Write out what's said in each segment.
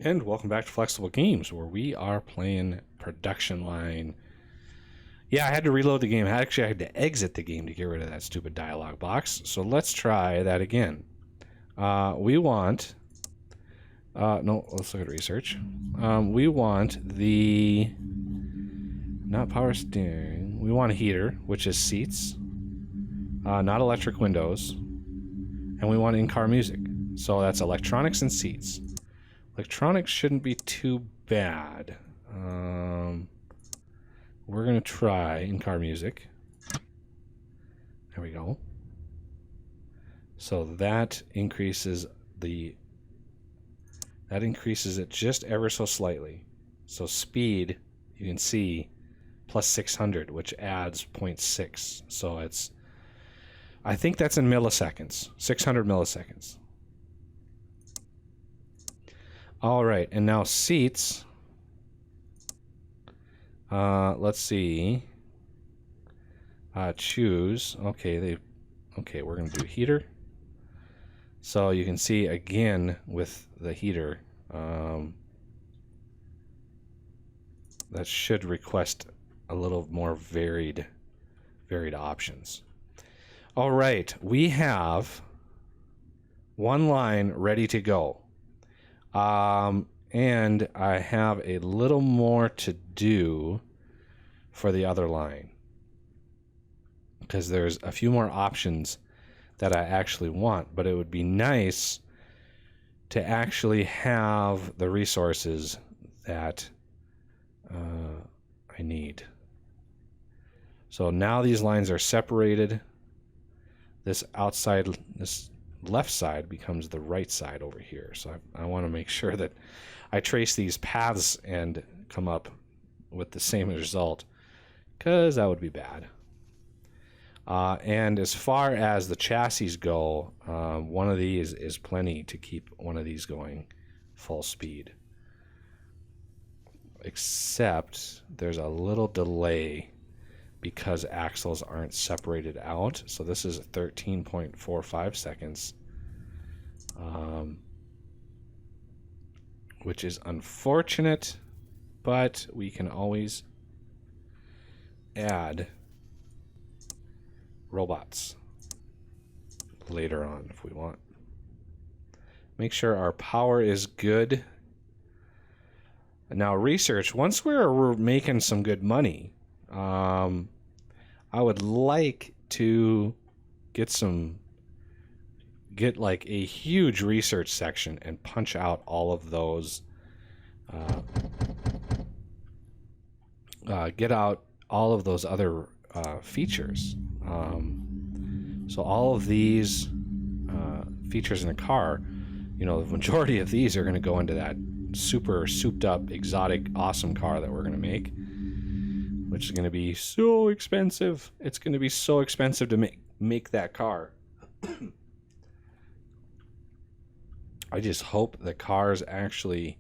And welcome back to Flexible Games, where we are playing Production Line. Yeah, I had to reload the game. Actually, I had to exit the game to get rid of that stupid dialog box. So let's try that again. We want... no, let's look at research. We want the... Not power steering. We want a heater, which is seats. Not electric windows. And we want in-car music. So that's electronics and seats. Electronics shouldn't be too bad. We're going to try in-car music. There we go. So that increases it just ever so slightly. So speed, you can see, plus 600, which adds 0.6. So it's, I think that's in milliseconds, 600 milliseconds. All right, and now seats. Let's see. Choose. Okay, we're gonna do heater. So you can see again with the heater, that should request a little more varied options. All right, we have one line ready to go. And I have a little more to do for the other line, because there's a few more options that I actually want, but it would be nice to actually have the resources that I need. So now these lines are separated. This left side becomes the right side over here. So I want to make sure that I trace these paths and come up with the same result, because that would be bad. And as far as the chassis go, one of these is plenty to keep one of these going full speed. Except there's a little delay because axles aren't separated out. So this is 13.45 seconds, which is unfortunate, but we can always add robots later on if we want. Make sure our power is good. Now research, once we're making some good money, I would like to get like a huge research section and punch out all of those, get out all of those other features. So all of these features in a car, the majority of these are going to go into that super souped up, exotic, awesome car that we're going to make, which is going to be so expensive. It's going to be so expensive to make that car. I just hope the cars actually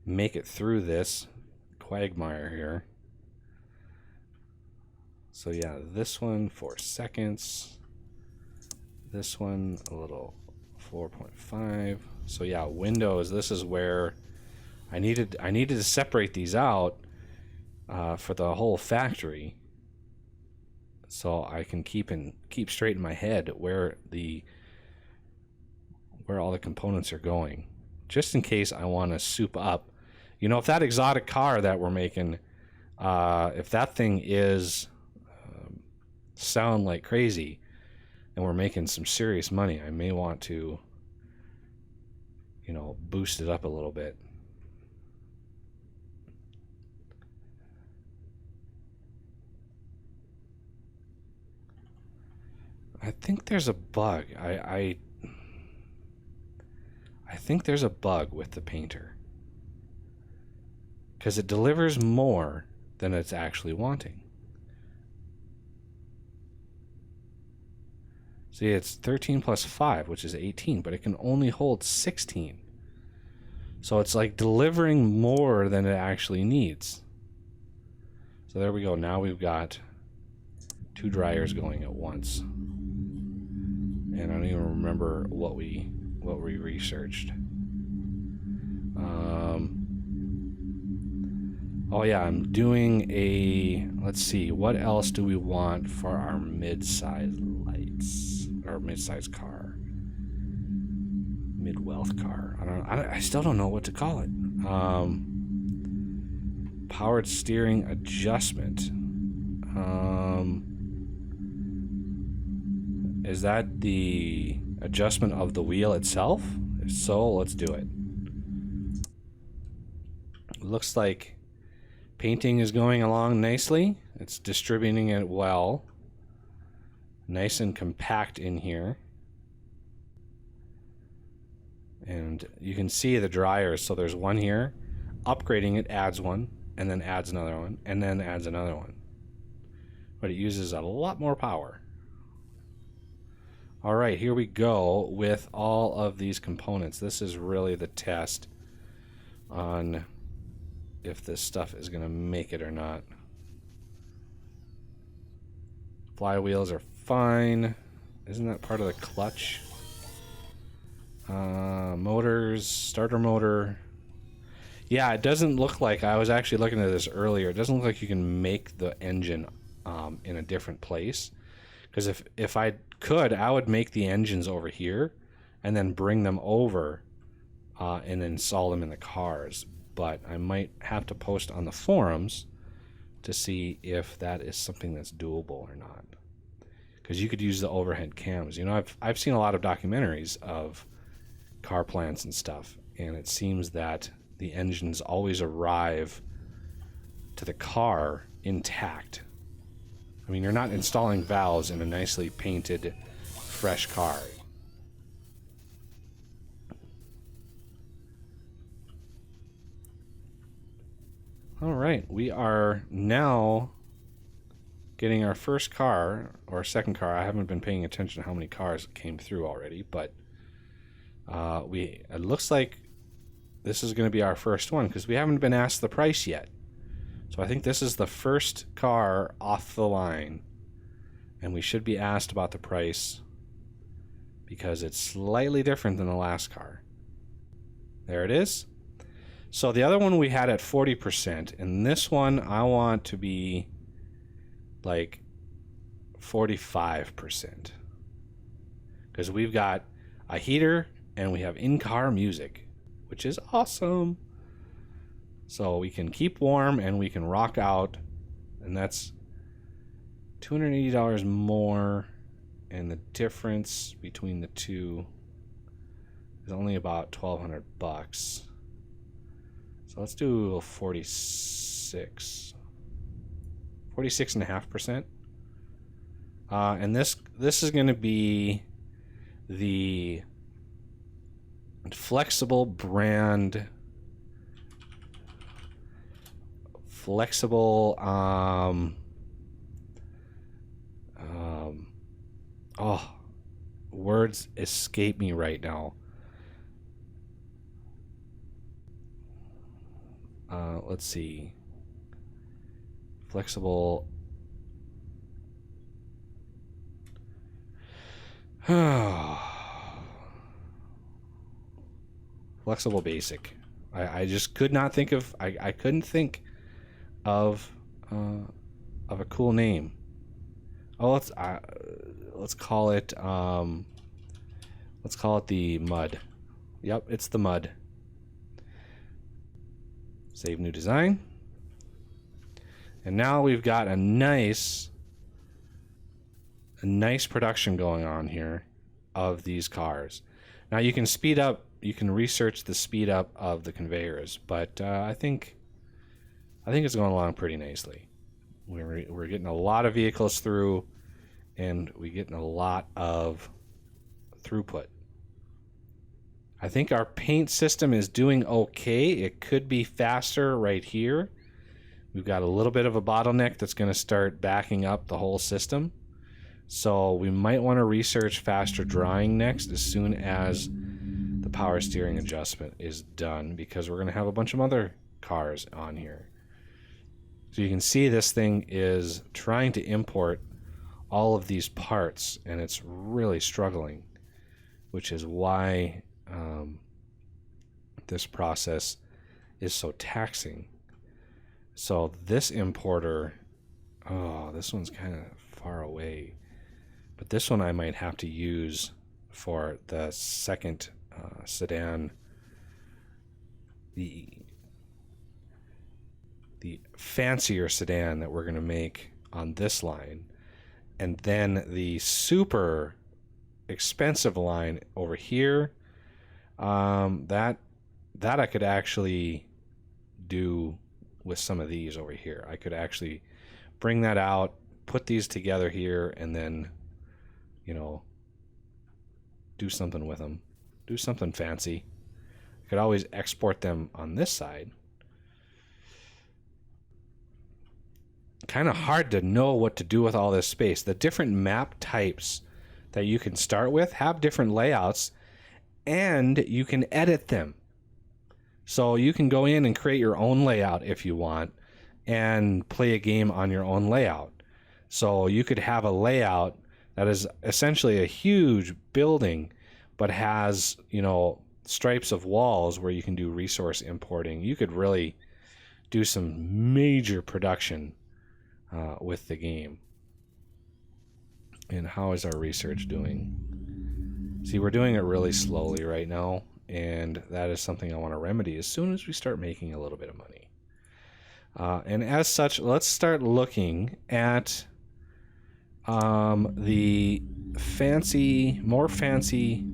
make it through this quagmire here. So yeah, this one 4 seconds. This one a little 4.5. So yeah, windows, this is where I needed to separate these out for the whole factory, so I can keep straight in my head where all the components are going, just in case I want to soup up. If that exotic car that we're making, if that thing is sound like crazy and we're making some serious money, I may want to boost it up a little bit. I think there's a bug. I think there's a bug with the painter, because it delivers more than it's actually wanting. See, it's 13 plus 5, which is 18, but it can only hold 16. So it's like delivering more than it actually needs. So there we go. Now we've got 2 dryers going at once. And I don't even remember what we researched. Oh yeah, I'm doing a, let's see, what else do we want for our mid-size lights, or mid-size car, mid-wealth car? I still don't know what to call it. Powered steering adjustment. Is that the adjustment of the wheel itself? If so, let's do it. Looks like painting is going along nicely. It's distributing it well. Nice and compact in here. And you can see the dryers. So there's one here. Upgrading it adds one, and then adds another one, and then adds another one. But it uses a lot more power. All right, here we go with all of these components. This is really the test on if this stuff is going to make it or not. Flywheels are fine. Isn't that part of the clutch? Motors, starter motor. Yeah, it doesn't look like, I was actually looking at this earlier, it doesn't look like you can make the engine in a different place. Because if I could, I would make the engines over here and then bring them over and install them in the cars. But I might have to post on the forums to see if that is something that's doable or not. Because you could use the overhead cams. You know, I've seen a lot of documentaries of car plants and stuff, and it seems that the engines always arrive to the car intact. I mean, you're not installing valves in a nicely painted, fresh car. All right, we are now getting our first car, or second car. I haven't been paying attention to how many cars came through already, but it looks like this is going to be our first one because we haven't been asked the price yet. So I think this is the first car off the line, and we should be asked about the price because it's slightly different than the last car. There it is. So the other one we had at 40%, and this one I want to be like 45%. Because we've got a heater and we have in-car music, which is awesome. So we can keep warm and we can rock out, and that's $280 more, and the difference between the two is only about $1,200. So let's do 46.5%. And this is going to be the flexible brand, flexible words escape me right now. Let's see. Flexible. Flexible basic. I just could not think of. I couldn't think of a cool name. Oh, let's call it. Let's call it the Mud. Yep, it's the Mud. Save new design. And now we've got a nice production going on here of these cars. Now you can speed up, you can research the speed up of the conveyors, but I think it's going along pretty nicely. We're getting a lot of vehicles through, and we're getting a lot of throughput. I think our paint system is doing okay. It could be faster right here. We've got a little bit of a bottleneck that's going to start backing up the whole system. So we might want to research faster drying next as soon as the power steering adjustment is done, because we're going to have a bunch of other cars on here. So you can see this thing is trying to import all of these parts, and it's really struggling, which is why this process is so taxing. So this importer, oh, this one's kind of far away, but this one I might have to use for the second sedan, the fancier sedan that we're going to make on this line, and then the super expensive line over here. That I could actually do with some of these over here. I could actually bring that out, put these together here, and then, you know, do something with them. Do something fancy. I could always export them on this side. Kind of hard to know what to do with all this space. The different map types that you can start with have different layouts, and you can edit them. So you can go in and create your own layout if you want and play a game on your own layout. So you could have a layout that is essentially a huge building but has, you know, stripes of walls where you can do resource importing. You could really do some major production with the game. And how is our research doing? See, we're doing it really slowly right now, and that is something I want to remedy as soon as we start making a little bit of money. And as such, let's start looking at the more fancy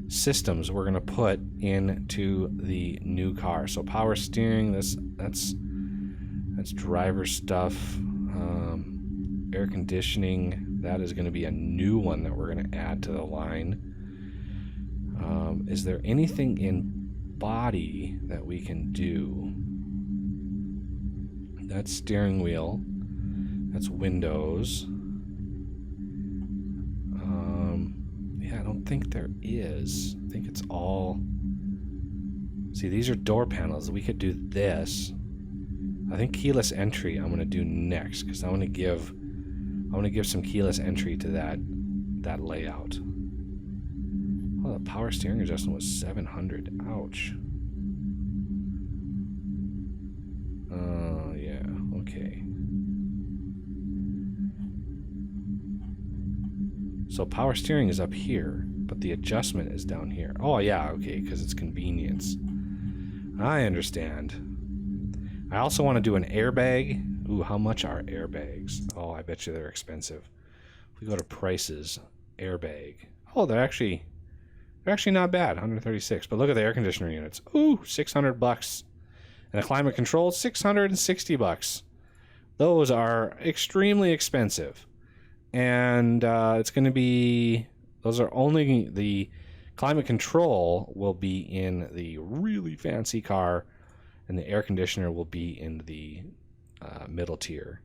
systems we're going to put into the new car. So power steering, that's driver stuff. Air conditioning, that is going to be a new one that we're going to add to the line. Is there anything in body that we can do? That's steering wheel. That's windows. Yeah, I don't think there is. I think it's all... See, these are door panels. We could do this. I think keyless entry I'm going to do next, because I want to give some keyless entry to that layout. Oh, the power steering adjustment was 700. Ouch. Yeah, okay. So power steering is up here, but the adjustment is down here. Oh, yeah, okay, because it's convenience. I understand. I also want to do an airbag. Ooh, how much are airbags? Oh, I bet you they're expensive. If we go to prices, airbag. Oh, they're actually not bad, 136. But look at the air conditioner units. Ooh, $600. And the climate control, $660. Those are extremely expensive. And it's going to be... Those are only... The climate control will be in the really fancy car, and the air conditioner will be in the middle tier.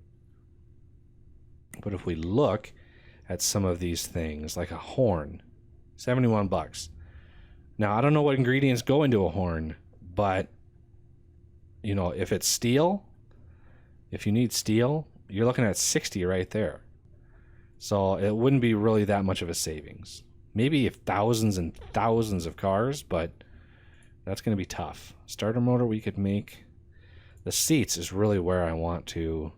But if we look at some of these things, like a horn, $71. Now, I don't know what ingredients go into a horn, but, you know, if it's steel, if you need steel, you're looking at 60 right there. So it wouldn't be really that much of a savings. Maybe if thousands and thousands of cars, but that's going to be tough. Starter motor we could make. The seats is really where I want to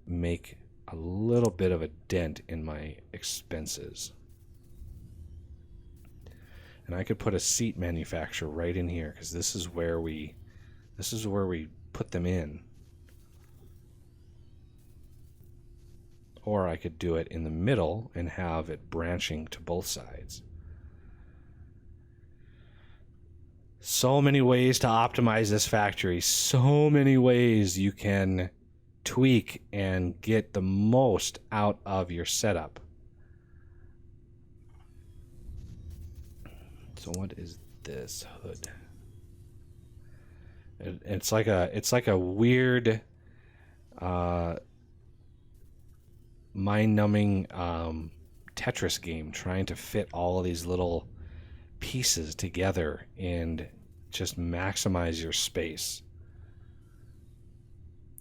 make a little bit of a dent in my expenses. And I could put a seat manufacturer right in here, because this is where we put them in. Or I could do it in the middle and have it branching to both sides. So many ways to optimize this factory. So many ways you can tweak and get the most out of your setup. So what is this hood? It's like a weird mind-numbing Tetris game, trying to fit all of these little pieces together and just maximize your space.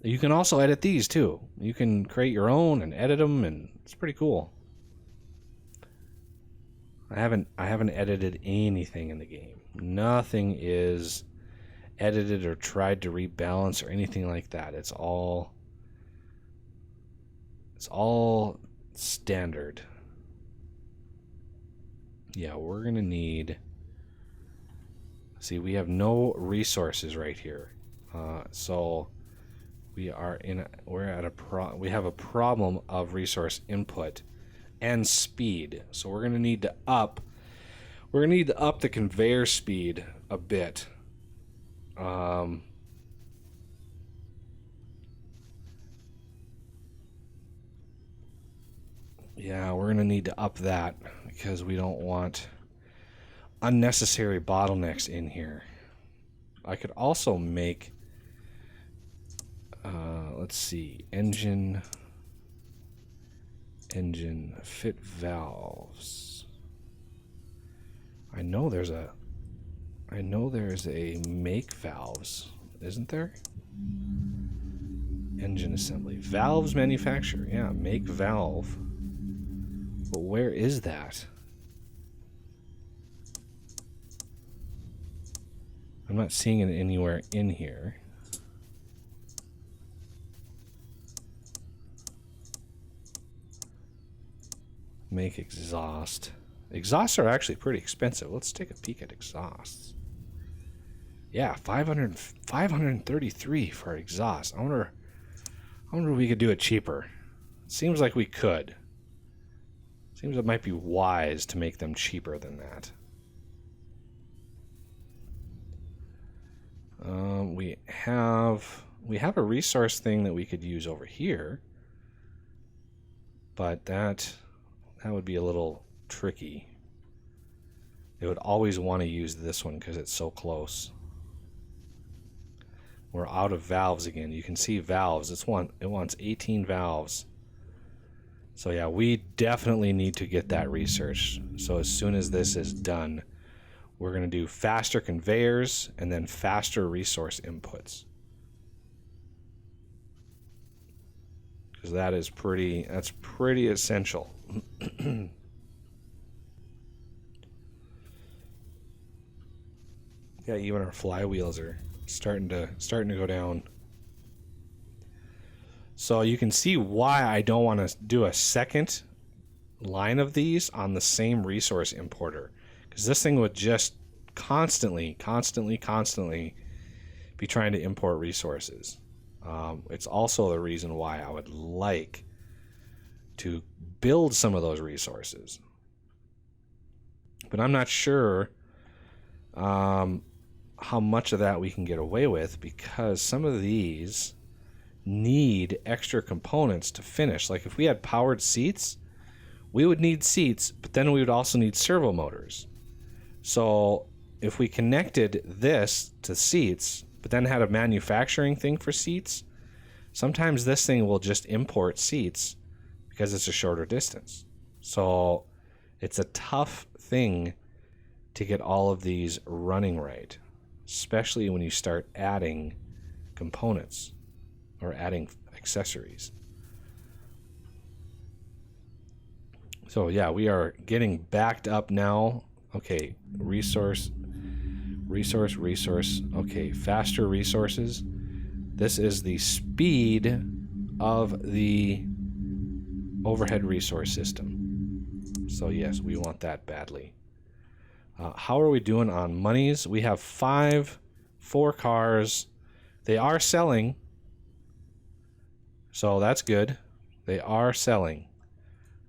You can also edit these too. You can create your own and edit them, and it's pretty cool. I haven't edited anything in the game. Nothing is edited or tried to rebalance or anything like that. It's all standard. Yeah, we're gonna need. See, we have no resources right here, so we have a problem of resource input and speed. So we're gonna need to up the conveyor speed a bit. Yeah, we're gonna need to up that because we don't want unnecessary bottlenecks in here. I could also make, let's see, engine fit valves. I know there's a make valves, isn't there? Engine assembly. Valves manufacturer. Yeah, make valve. But where is that? I'm not seeing it anywhere in here. Make exhaust. Exhausts are actually pretty expensive. Let's take a peek at exhausts. Yeah, 533 for exhaust. I wonder if we could do it cheaper. Seems like we could. Seems it might be wise to make them cheaper than that. We have a resource thing that we could use over here, but that would be a little tricky. It would always want to use this one because it's so close. We're out of valves again. You can see valves. It wants 18 valves. So yeah, we definitely need to get that research. So as soon as this is done, we're going to do faster conveyors and then faster resource inputs. Because that's pretty essential. Yeah, even our flywheels are starting to go down. So you can see why I don't want to do a second line of these on the same resource importer, because this thing would just constantly be trying to import resources. It's also the reason why I would like to build some of those resources, but I'm not sure how much of that we can get away with, because some of these need extra components to finish. Like if we had powered seats, we would need seats, but then we would also need servo motors. So if we connected this to seats, but then had a manufacturing thing for seats, sometimes this thing will just import seats because it's a shorter distance. So it's a tough thing to get all of these running right, especially when you start adding components or adding accessories. So yeah, we are getting backed up now. Okay, resource. Okay, faster resources. This is the speed of the overhead resource system. So yes, we want that badly. How are we doing on monies? We have 4 cars. They are selling, so that's good. They are selling.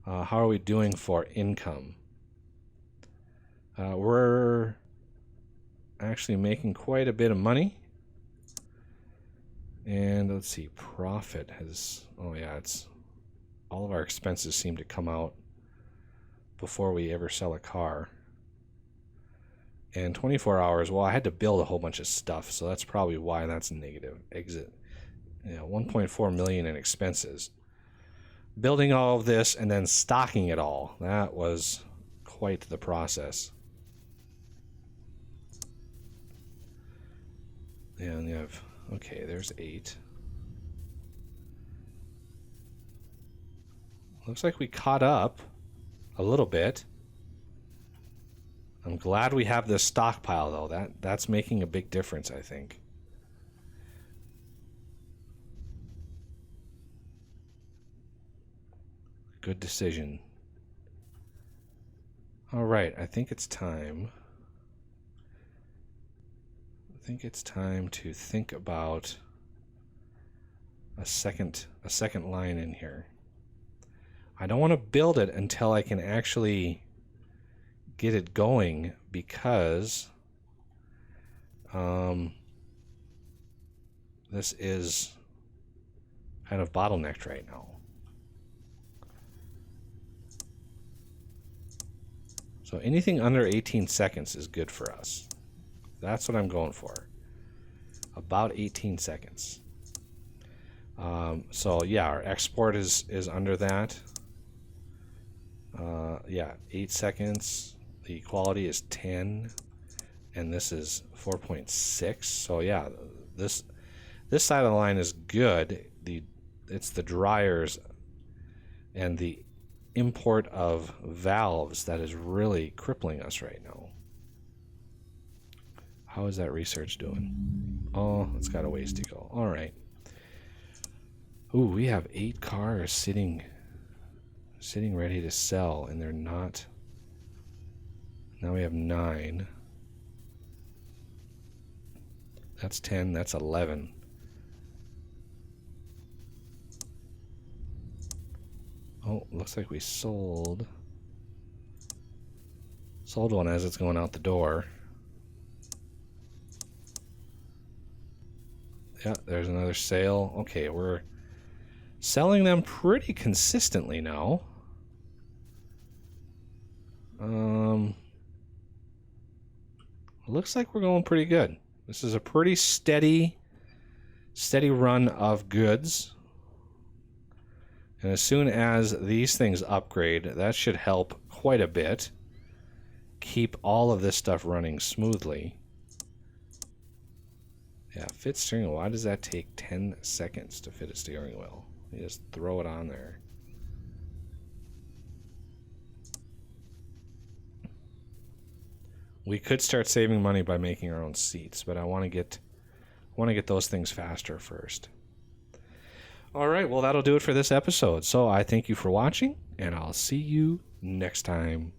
How are we doing for income? We're actually making quite a bit of money. And let's see, profit has, oh yeah, it's all of our expenses seem to come out before we ever sell a car. And 24 hours, well, I had to build a whole bunch of stuff, so that's probably why that's negative. Exit, 1.4 million in expenses. Building all of this and then stocking it all, that was quite the process. And you have, okay, there's 8. Looks like we caught up a little bit. I'm glad we have this stockpile, though. That's making a big difference, I think. Good decision. All right, I think it's time. I think it's time to think about a second line in here. I don't want to build it until I can actually get it going, because this is kind of bottlenecked right now. So anything under 18 seconds is good for us. That's what I'm going for. About 18 seconds. So yeah, our export is under that. Yeah, 8 seconds. The quality is 10, and this is 4.6. So yeah, this side of the line is good. It's the dryers and the import of valves that is really crippling us right now. How is that research doing? Oh, it's got a ways to go. All right. Ooh, we have 8 cars sitting ready to sell, and they're not. Now we have 9. That's 10. That's 11. Oh, looks like we sold one as it's going out the door. Yeah, there's another sale. Okay, we're selling them pretty consistently now. Looks like we're going pretty good. This is a pretty steady run of goods. And as soon as these things upgrade, that should help quite a bit. Keep all of this stuff running smoothly. Yeah, fit steering wheel. Why does that take 10 seconds to fit a steering wheel? You just throw it on there. We could start saving money by making our own seats, but I want to get those things faster first. All right, well, that'll do it for this episode. So I thank you for watching, and I'll see you next time.